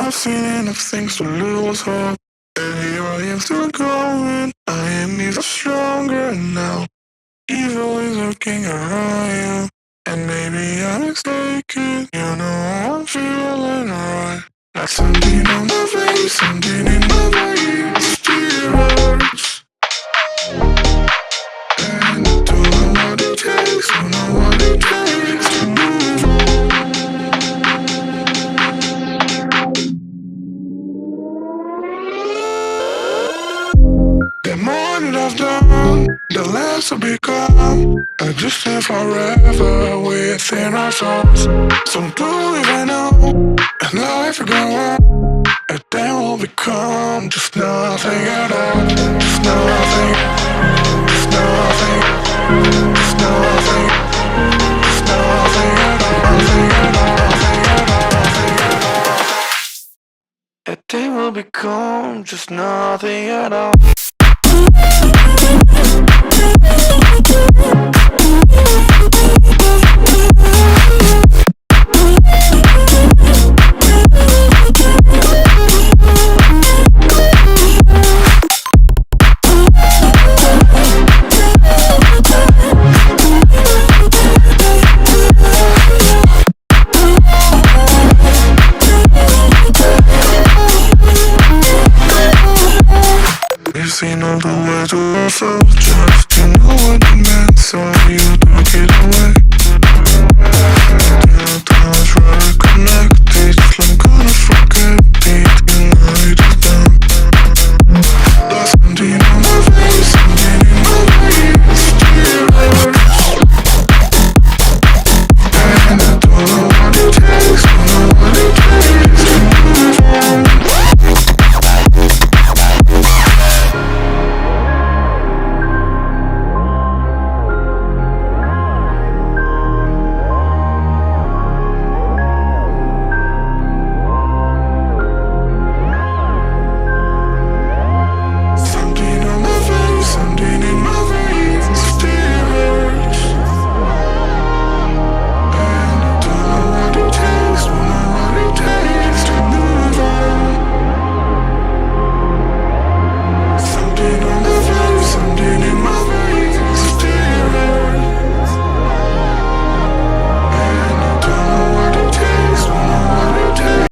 I've seen enough things to lose hope, and here I am still going. I am even stronger now. Evil is lurking around you, and maybe I'm mistaken. You know I'm feeling right. Like something on my face, something in my veins still hurts. And I don't know what it takes, don't know what it takes to move on. The more that I've done, the less I've become. I just live forever within our souls. Some do even know, and life will go on. And then we'll become just nothing at all. Just nothing, just nothing, just nothing, just nothing at all. Nothing at all, nothing at all, nothing at all. And then we'll become just nothing at all. You've seen all the way to yourself, just you know what it meant, so you took it away.